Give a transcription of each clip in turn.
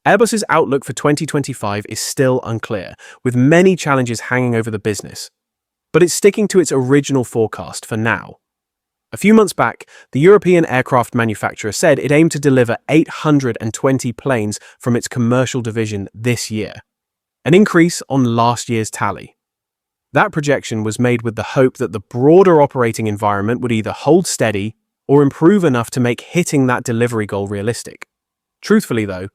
Airbus's outlook for 2025 is still unclear, with many challenges hanging over the business. But it's sticking to its original forecast for now. A few months back, the European aircraft manufacturer said it aimed to deliver 820 planes from its commercial division this year, an increase on last year's tally. That projection was made with the hope that the broader operating environment would either hold steady or improve enough to make hitting that delivery goal realistic. Truthfully, though,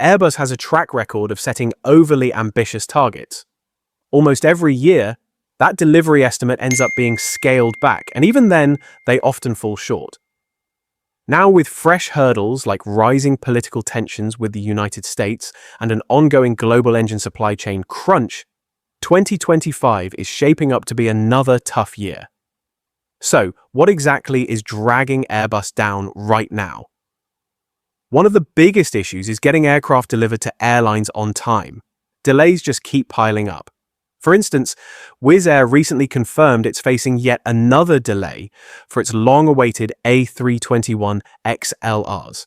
Airbus has a track record of setting overly ambitious targets. Almost every year, that delivery estimate ends up being scaled back, and even then, they often fall short. Now, with fresh hurdles like rising political tensions with the United States and an ongoing global engine supply chain crunch, 2025 is shaping up to be another tough year. So, what exactly is dragging Airbus down right now? One of the biggest issues is getting aircraft delivered to airlines on time. Delays just keep piling up. For instance, Wizz Air recently confirmed it's facing yet another delay for its long-awaited A321XLRs.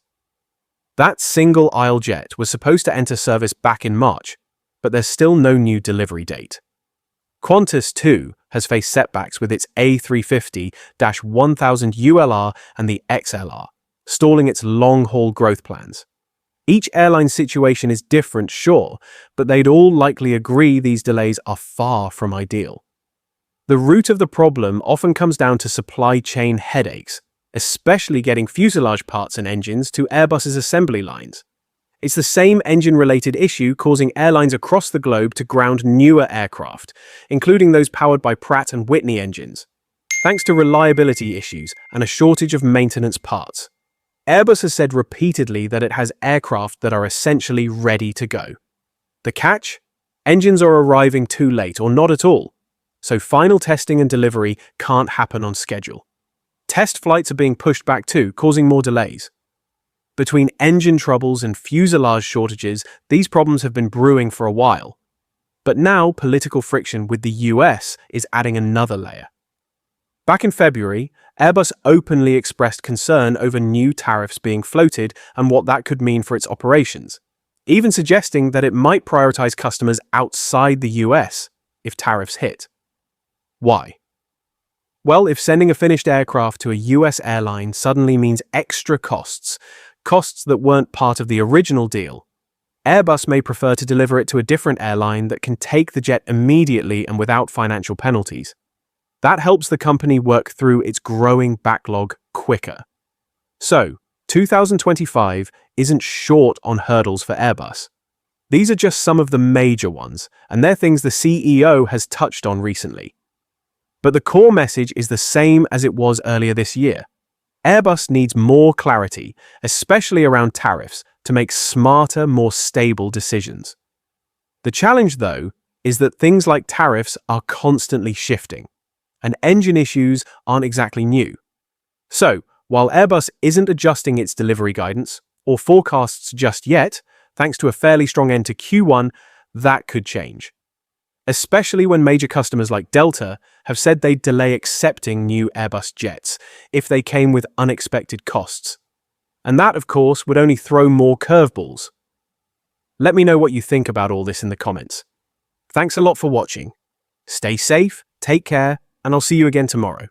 That single-aisle jet was supposed to enter service back in March, but there's still no new delivery date. Qantas, too, has faced setbacks with its A350-1000 ULR and the XLR, stalling its long-haul growth plans. Each airline's situation is different, sure, but they'd all likely agree these delays are far from ideal. The root of the problem often comes down to supply chain headaches, especially getting fuselage parts and engines to Airbus's assembly lines. It's the same engine-related issue causing airlines across the globe to ground newer aircraft, including those powered by Pratt & Whitney engines, thanks to reliability issues and a shortage of maintenance parts. Airbus has said repeatedly that it has aircraft that are essentially ready to go. The catch? Engines are arriving too late or not at all, so final testing and delivery can't happen on schedule. Test flights are being pushed back too, causing more delays. Between engine troubles and fuselage shortages, these problems have been brewing for a while. But now political friction with the US is adding another layer. Back in February, Airbus openly expressed concern over new tariffs being floated and what that could mean for its operations, even suggesting that it might prioritize customers outside the US if tariffs hit. Why? Well, if sending a finished aircraft to a US airline suddenly means extra costs that weren't part of the original deal, Airbus may prefer to deliver it to a different airline that can take the jet immediately and without financial penalties. That helps the company work through its growing backlog quicker. So, 2025 isn't short on hurdles for Airbus. These are just some of the major ones, and they're things the CEO has touched on recently. But the core message is the same as it was earlier this year. Airbus needs more clarity, especially around tariffs, to make smarter, more stable decisions. The challenge, though, is that things like tariffs are constantly shifting, and engine issues aren't exactly new. So, while Airbus isn't adjusting its delivery guidance or forecasts just yet, thanks to a fairly strong end to Q1, that could change. Especially when major customers like Delta have said they'd delay accepting new Airbus jets if they came with unexpected costs. And that, of course, would only throw more curveballs. Let me know what you think about all this in the comments. Thanks a lot for watching. Stay safe, take care, and I'll see you again tomorrow.